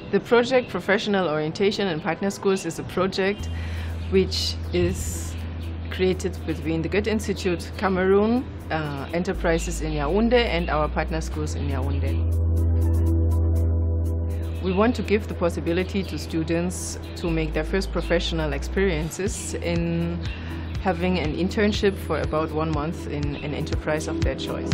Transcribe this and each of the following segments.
The project Professional Orientation and Partner Schools is a project which is created between the Goethe Institute Cameroon, enterprises in Yaoundé and our partner schools in Yaoundé. We want to give the possibility to students to make their first professional experiences in having an internship for about 1 month in an enterprise of their choice.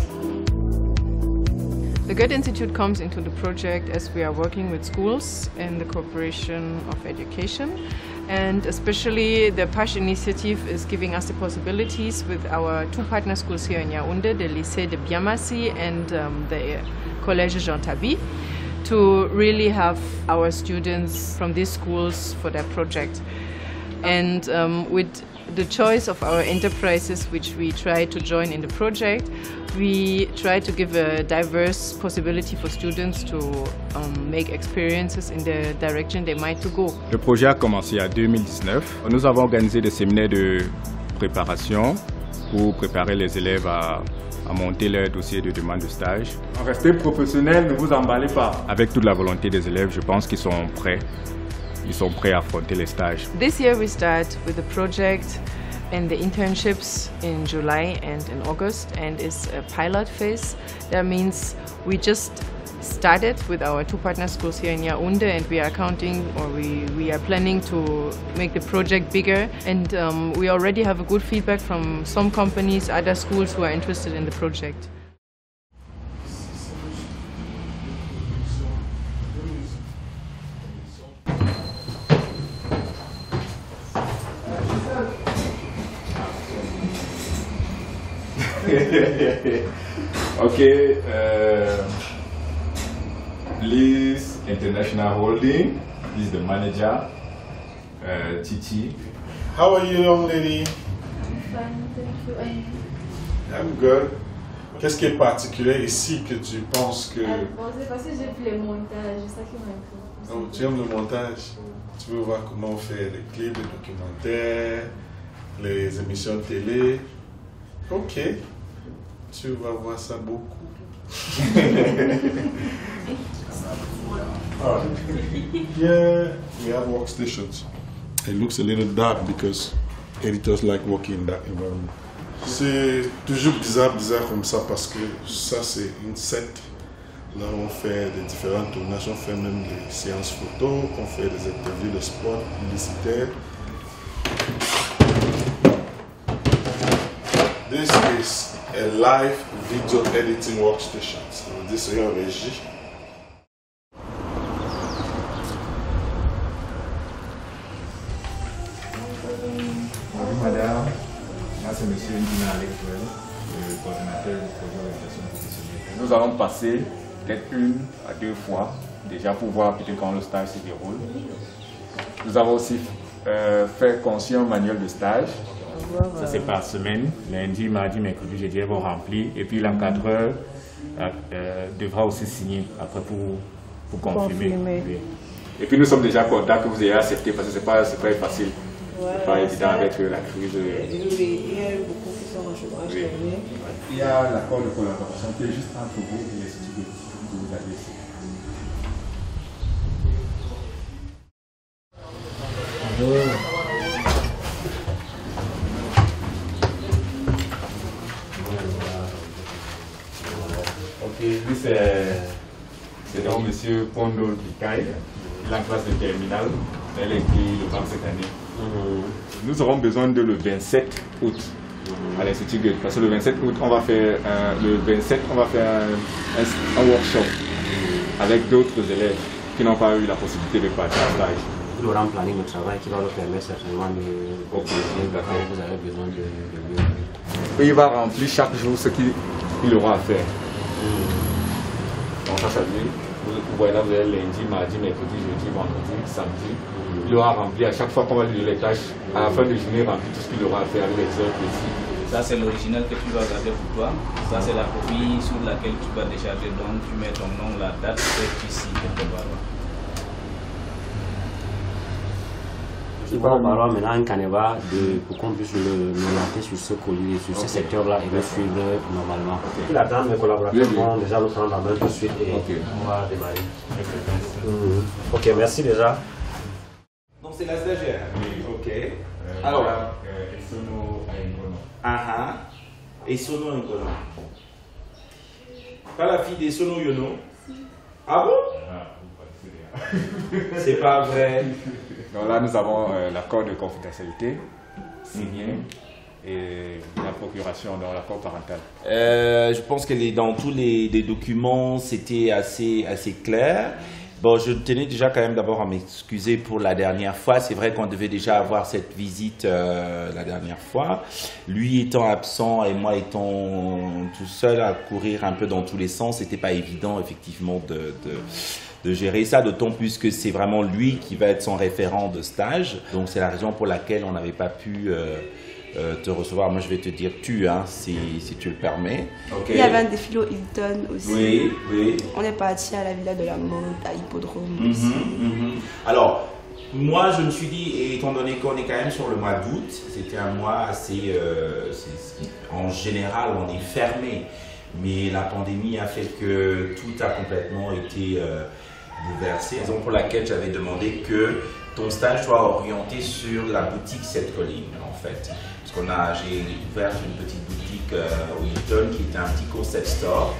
The Goethe Institute comes into the project as we are working with schools in the cooperation of education, and especially the PASH initiative is giving us the possibilities with our 2 partner schools here in Yaoundé, the Lycée de Biamassi and the Collège Jean Tabie, to really have our students from these schools for their project. And with the choice of our enterprises which we try to join in the project, we try to give a diverse possibility for students to make experiences in the direction they might to go. Le projet a commencé en 2019. Nous avons organisé des séminaires de préparation pour préparer les élèves à monter leur dossier de demande de stage. Restez professionnel, ne vous emballez pas. Avec toute la volonté des élèves, je pense qu'ils sont prêts. Ils sont prêts à affronter les stages. This year we start with the project and the internships in July and in August, and it's a pilot phase. That means we just started with our 2 partner schools here in Yaoundé, and we are counting, or we are planning to make the project bigger, and we already have a good feedback from some companies, other schools who are interested in the project. Okay, Bliss International Holding, this is the manager, Titi. How are you, young lady? Fine, thank you. I'm good. Qu'est-ce qui est particulier ici que tu penses que... Bon, c'est parce que j'aime les montages, c'est ça qui m'intéresse. Oh, tu aimes le montage? Tu veux voir comment on fait les clips, les documentaires, les émissions de télé? Ok. Tu vas voir ça beaucoup. Yeah, we have workstations. It looks a little dark because editors like working in that environment. C'est toujours bizarre comme ça parce que ça c'est une secte. Là on fait des différents tournages, on fait même des séances photos, on fait des interviews de sport, publicitaires. This is a live video editing workstation. So this is your régie. Bonjour madame, moi c'est monsieur Ndina Alexwell, le coordinateur du projet d'orientation professionnelle. Nous allons passer peut-être 1 à 2 fois déjà pour voir peut-être quand le stage se déroule. Nous avons aussi conçu un manuel de stage. Ça c'est par semaine, lundi, mardi, mercredi, jeudi, elles vont remplir. Et puis l'encadreur devra aussi signer après pour confirmer. Oui. Et puis nous sommes déjà contents que vous ayez accepté parce que c'est pas facile. Voilà, c'est pas évident avec la crise. Il y a beaucoup qui sont en chômage. Oui. Il y a l'accord de collaboration qui est juste entre vous et les étudiants que vous avez ici. Bonjour. Lui, c'est donc M. Pondo Dikaï, il est en classe de terminale, elle a écrit le bac cette année. Nous aurons besoin de le 27 août à l'Institut Goethe, parce que le 27 août, on va faire, un workshop avec d'autres élèves qui n'ont pas eu la possibilité de partir en stage. Il aura un planning de travail qui va leur permettre certainement de vous avez besoin de mieux. Il va remplir chaque jour ce qu'il aura à faire. Donc ça veut dire, vous voyez là, vous avez lundi, mardi, mercredi, jeudi, vendredi, samedi. Il aura rempli à chaque fois qu'on va lui donner les tâches, à la fin de journée, remplir tout ce qu'il aura à faire avec les heures précises. Ça c'est l'original que tu vas garder pour toi. Ça c'est la copie sur laquelle tu vas décharger. Donc tu mets ton nom, la date, et ici quelque part. Il va falloir maintenant un canevas pour qu'on puisse l'orienter sur ce collier, sur ce secteur-là et le suivre normalement. La dame, mes collaborateurs vont déjà le prendre en main tout de suite et on va démarrer. Ok, merci déjà. Donc c'est la stagiaire. Oui. Ok. Alors. Esono Aïngono. Et Sono Ngono. Pas la fille des Sono Yono. Ah bon? C'est pas vrai. Donc là, nous avons l'accord de confidentialité signé et la procuration dans l'accord parental. Je pense que dans tous les documents, c'était assez clair. Bon, je tenais déjà quand même d'abord à m'excuser pour la dernière fois. C'est vrai qu'on devait déjà avoir cette visite la dernière fois. Lui étant absent et moi étant tout seul à courir un peu dans tous les sens, c'était pas évident effectivement de gérer ça, d'autant plus que c'est vraiment lui qui va être son référent de stage. Donc c'est la raison pour laquelle on n'avait pas pu te recevoir. Moi je vais te dire tu, hein, si tu le permets. Okay. Il y avait un défilé au Hilton aussi. Oui, oui. On est parti à la Villa de la Mode, à Hippodrome aussi. Alors, moi je me suis dit, étant donné qu'on est quand même sur le mois d'août, c'était un mois assez... en général, on est fermé. Mais la pandémie a fait que tout a complètement été bouleversé. Raison pour laquelle j'avais demandé que ton stage soit orienté sur la boutique Cette Colline, en fait. Parce que j'ai ouvert une petite boutique au Hilton qui était un petit concept store.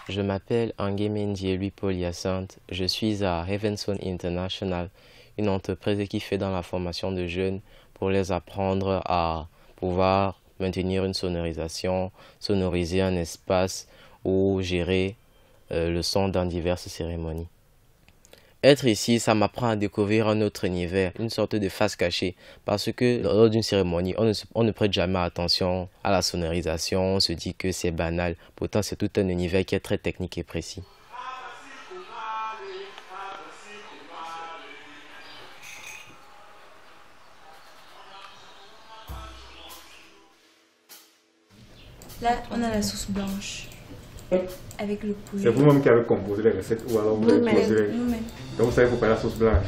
Je m'appelle Angeme Ndielui Paul Hyacinthe. Je suis à Heavenson International, une entreprise qui fait dans la formation de jeunes pour les apprendre à pouvoir maintenir une sonorisation, sonoriser un espace ou gérer le son dans diverses cérémonies. Être ici, ça m'apprend à découvrir un autre univers, une sorte de face cachée, parce que lors d'une cérémonie, on ne prête jamais attention à la sonorisation, on se dit que c'est banal, pourtant c'est tout un univers qui est très technique et précis. Là, on a la sauce blanche. Avec le poulet. C'est vous-même qui avez composé les recettes ou alors vous les composez? Donc vous savez préparer la sauce blanche.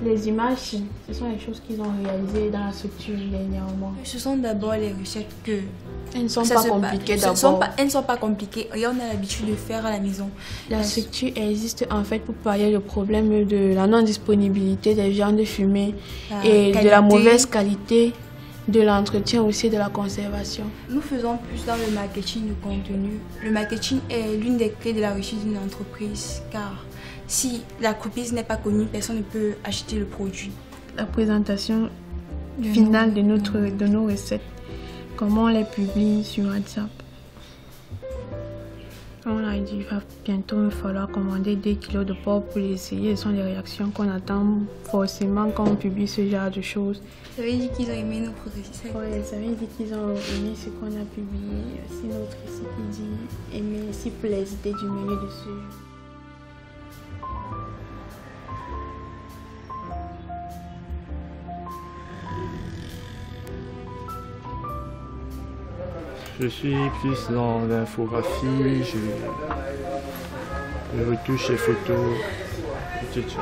Les images, ce sont les choses qu'ils ont réalisées dans la structure dernièrement. Ce sont d'abord les recettes que... Elles ne sont pas compliquées d'abord. Elles ne sont pas compliquées. Et on a l'habitude de faire à la maison. La structure existe en fait pour pallier le problème de la non-disponibilité des viandes fumées et de la mauvaise qualité de l'entretien aussi de la conservation. Nous faisons plus dans le marketing de contenu. Le marketing est l'une des clés de la réussite d'une entreprise car si la copie n'est pas connue, personne ne peut acheter le produit. La présentation finale de nos recettes, comment on les publie sur WhatsApp. On a dit qu'il va bientôt falloir commander 2 kilos de porc pour l'essayer. Ce sont des réactions qu'on attend forcément quand on publie ce genre de choses. Ça veut dire qu'ils ont aimé nos recettes. Oui, ça veut dire qu'ils ont aimé ce qu'on a publié. Si notre récit dit aimer, si pour les idées du menu de ce jour. Je suis plus dans l'infographie, je retouche les photos, etc.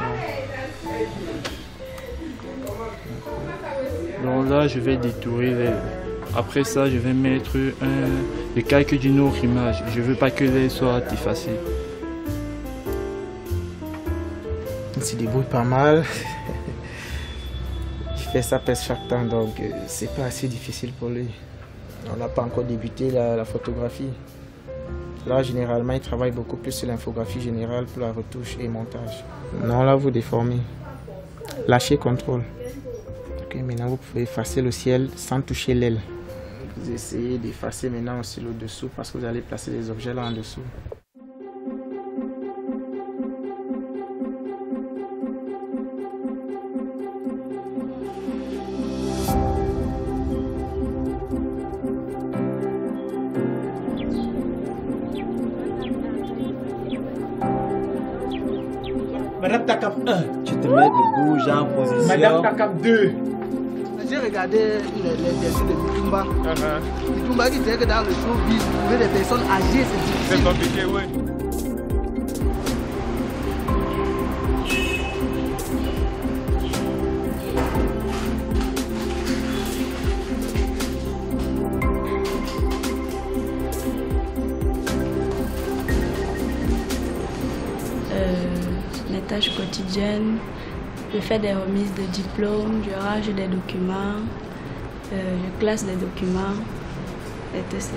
Donc là, je vais détourer. Après ça, je vais mettre le calque d'une autre image. Je ne veux pas que l'aile soit effacée. Il se débrouille pas mal. Il fait sa peste chaque temps, donc c'est pas assez difficile pour lui. On n'a pas encore débuté la photographie. Là, généralement, il travaille beaucoup plus sur l'infographie générale pour la retouche et montage. Non, là, vous déformez. Lâchez contrôle. Ok, maintenant, vous pouvez effacer le ciel sans toucher l'aile. Vous essayez d'effacer maintenant aussi le dessous parce que vous allez placer les objets là en dessous. Madame Takap 1. Tu te mets debout, j'ai en position. Madame Takap 2. J'ai regardé les versions de Bitumba. Bitumba qui disait que dans le showbiz, trouver des personnes âgées, c'est difficile. C'est compliqué, oui. Les tâches quotidiennes, je fais des remises de diplômes, je range des documents, je classe des documents, etc.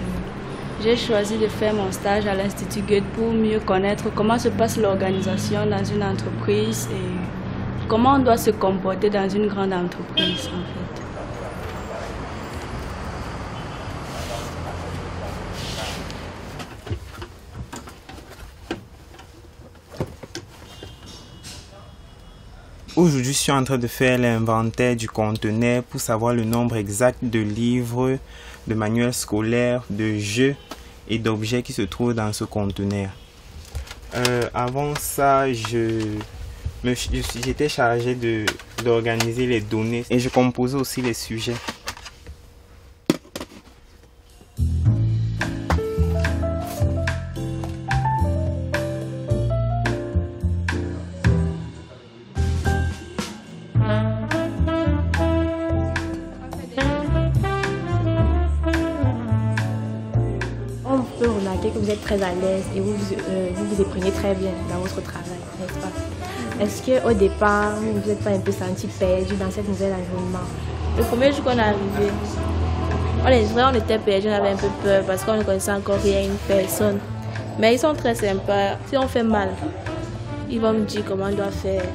J'ai choisi de faire mon stage à l'Institut Goethe pour mieux connaître comment se passe l'organisation dans une entreprise et comment on doit se comporter dans une grande entreprise en fait. Aujourd'hui, je suis en train de faire l'inventaire du conteneur pour savoir le nombre exact de livres, de manuels scolaires, de jeux et d'objets qui se trouvent dans ce conteneur. Avant ça, j'étais chargé d'organiser les données et je composais aussi les sujets. Que vous êtes très à l'aise et vous vous y prenez très bien dans votre travail, n'est-ce pas? Est-ce qu'au départ, vous ne vous êtes pas un peu senti perdu dans cet nouvel environnement? Le premier jour qu'on est arrivé, on était perdu, on avait un peu peur parce qu'on ne connaissait encore rien, une personne. Mais ils sont très sympas. Si on fait mal, ils vont me dire comment on doit faire.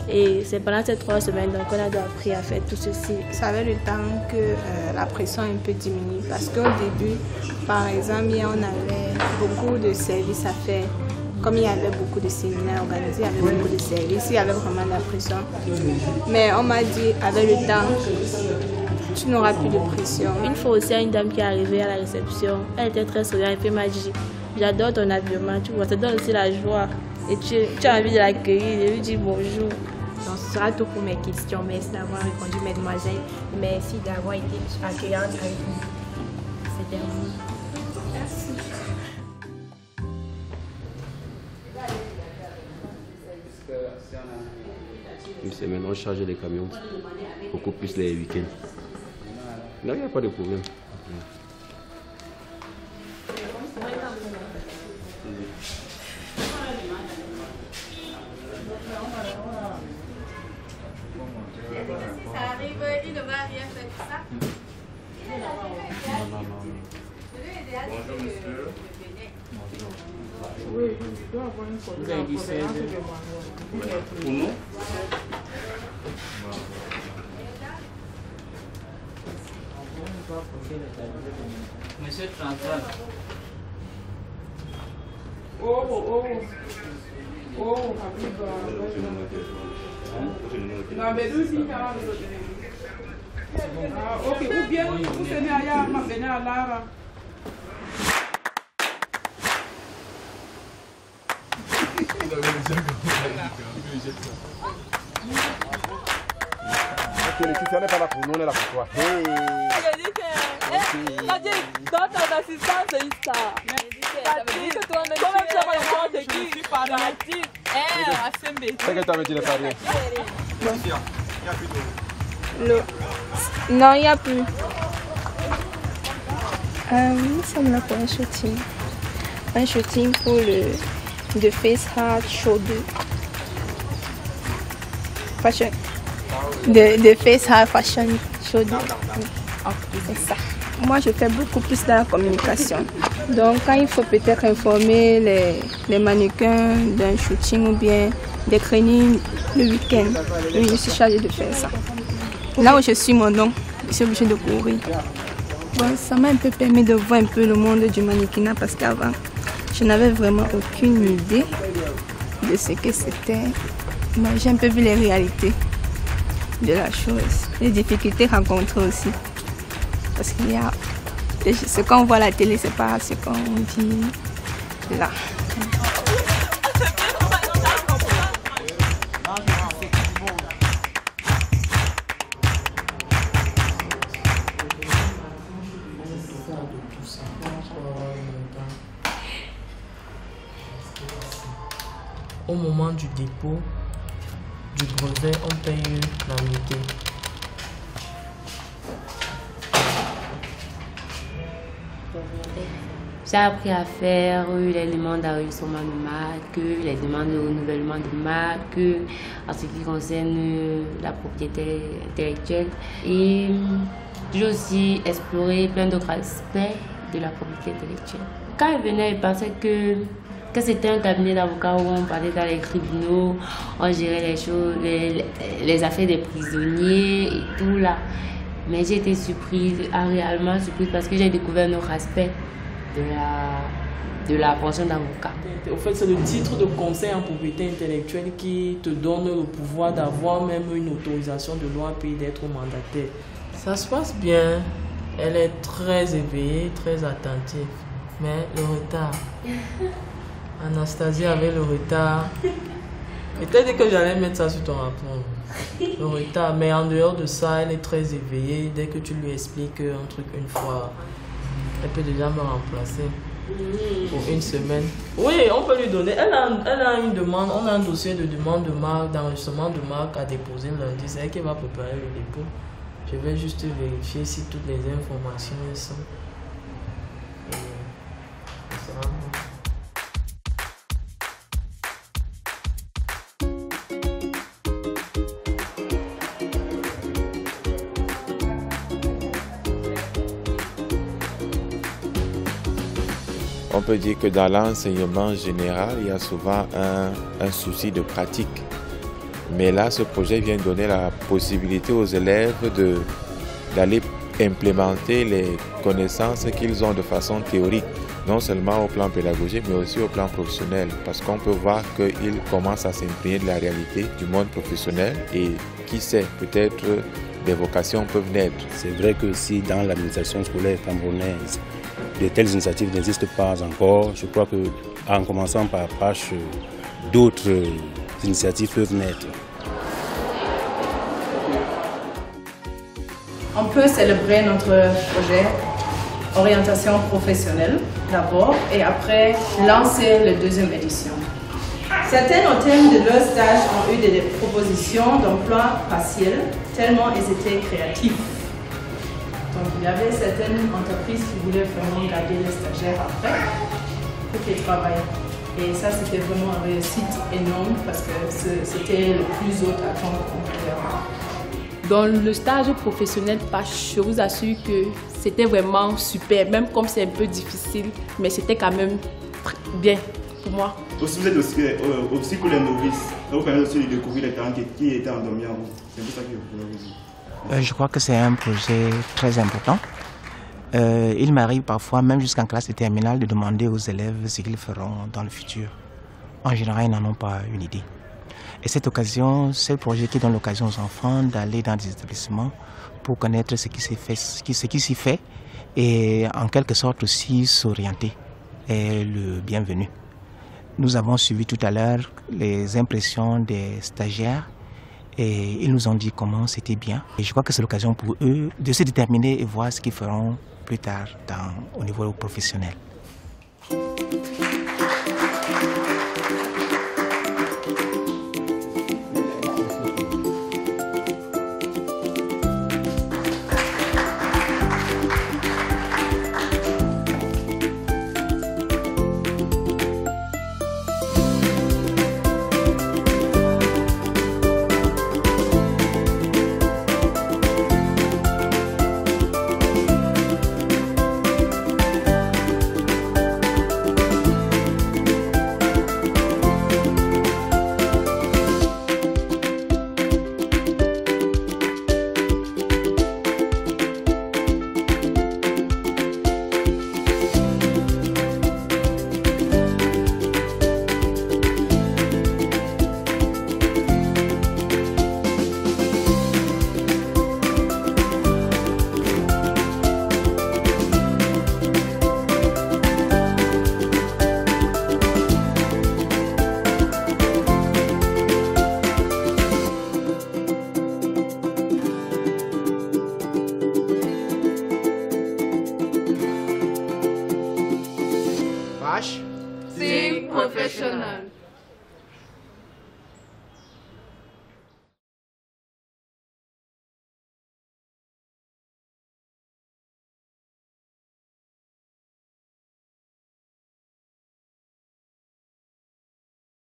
Et c'est pendant ces 3 semaines qu'on a appris à faire tout ceci. Ça avait le temps que la pression un peu diminue parce qu'au début, par exemple, on avait beaucoup de services à faire. Comme il y avait beaucoup de séminaires organisés, il y avait beaucoup de services, il y avait vraiment de la pression. Mais on m'a dit, avec le temps, tu n'auras plus de pression. Une fois aussi, une dame qui est arrivée à la réception, elle était très souriante et m'a dit, j'adore ton habillement, tu vois, ça donne aussi la joie. Et tu as envie de l'accueillir, de lui dire bonjour. Donc, ce sera tout pour mes questions. Merci d'avoir répondu, mesdemoiselles. Merci d'avoir été accueillante avec nous. C'est terminé. Merci. C'est maintenant charger les camions, beaucoup plus les week-ends. Là, il n'y a pas de problème. Si ça arrive, il ne va rien faire de ça. Bonjour monsieur. Oui, je dois avoir une photo. Vous avez dit 16 pour nous? Monsieur Transvaal. Non, mais nous, si, ok, ou bien vous venez à Lara. Ok, l'électricien n'est pas là pour nous, on est là pour toi. Hey. Je dis que, dans ton assistance, c'est ça. Comment tu vas voir de qui je suis pas active? C'est que tu avais dit de parler. Non, il n'y a plus. Nous sommes là pour un shooting. Un shooting pour le The Face Heart Show 2. fashion, de face high fashion show. C'est ça. Moi, je fais beaucoup plus de la communication. Donc, quand il faut peut-être informer les mannequins d'un shooting ou bien des trainings le week-end, oui, je suis chargée de faire ça. Là où je suis mon nom, je suis obligée de courir. Bon, ça m'a un peu permis de voir un peu le monde du mannequinat parce qu'avant, je n'avais vraiment aucune idée de ce que c'était. Mais j'ai un peu vu les réalités de la chose, les difficultés rencontrées aussi. Parce qu'il y a ce qu'on voit à la télé, c'est pas ce qu'on dit là. Au moment du dépôt du brevet, on paye l'annuité. J'ai appris à faire les demandes d'enregistrement de marque, les demandes de renouvellement de marque, en ce qui concerne la propriété intellectuelle. Et j'ai aussi exploré plein d'autres aspects de la propriété intellectuelle. Quand elle venait, elle pensait que c'était un cabinet d'avocats où on parlait dans les tribunaux, on gérait les choses, les affaires des prisonniers et tout là. Mais j'ai été surprise, réellement surprise, parce que j'ai découvert un autre aspect de la fonction d'avocat. En fait, c'est le titre de conseil en propriété intellectuelle qui te donne le pouvoir d'avoir même une autorisation de loi puis d'être mandataire. Ça se passe bien, elle est très éveillée, très attentive, mais le retard. Anastasie avait le retard. Peut-être que j'allais mettre ça sur ton rapport. Le retard, mais en dehors de ça, elle est très éveillée. Dès que tu lui expliques un truc une fois, elle peut déjà me remplacer pour une semaine. Oui, on peut lui donner. Elle a une demande, on a un dossier de demande de marque, d'enregistrement de marque à déposer lundi. C'est elle qui va préparer le dépôt. Je vais juste vérifier si toutes les informations sont. Ça va. On peut dire que dans l'enseignement général, il y a souvent un souci de pratique. Mais là, ce projet vient donner la possibilité aux élèves d'aller implémenter les connaissances qu'ils ont de façon théorique, non seulement au plan pédagogique, mais aussi au plan professionnel. Parce qu'on peut voir qu'ils commencent à s'imprégner de la réalité du monde professionnel et qui sait, peut-être des vocations peuvent naître. C'est vrai que si dans l'administration scolaire camerounaise, de telles initiatives n'existent pas encore, je crois qu'en commençant par Apache, d'autres initiatives peuvent naître. On peut célébrer notre projet orientation professionnelle d'abord et après lancer la deuxième édition. Certains au terme de leur stage ont eu des propositions d'emploi partiel tellement ils étaient créatifs. Donc il y avait certaines entreprises qui voulaient vraiment garder les stagiaires après pour qu'ils travaillent. Et ça c'était vraiment une réussite énorme parce que c'était le plus haut attente qu'on pouvait avoir. Dans le stage professionnel PACH, je vous assure que c'était vraiment super, même comme c'est un peu difficile, mais c'était quand même bien pour moi. Aussi, vous êtes aussi pour les novices, ça vous permet aussi de découvrir les talents qui étaient endormis en vous. C'est un peu ça que je voulais vous dire. Je crois que c'est un projet très important. Il m'arrive parfois, même jusqu'en classe de terminale, de demander aux élèves ce qu'ils feront dans le futur. En général, ils n'en ont pas une idée. Et cette occasion, c'est le projet qui donne l'occasion aux enfants d'aller dans des établissements pour connaître ce qui s'y fait et en quelque sorte aussi s'orienter est le bienvenu. Nous avons suivi tout à l'heure les impressions des stagiaires et ils nous ont dit comment c'était bien. Et je crois que c'est l'occasion pour eux de se déterminer et voir ce qu'ils feront plus tard au niveau professionnel. Think professional.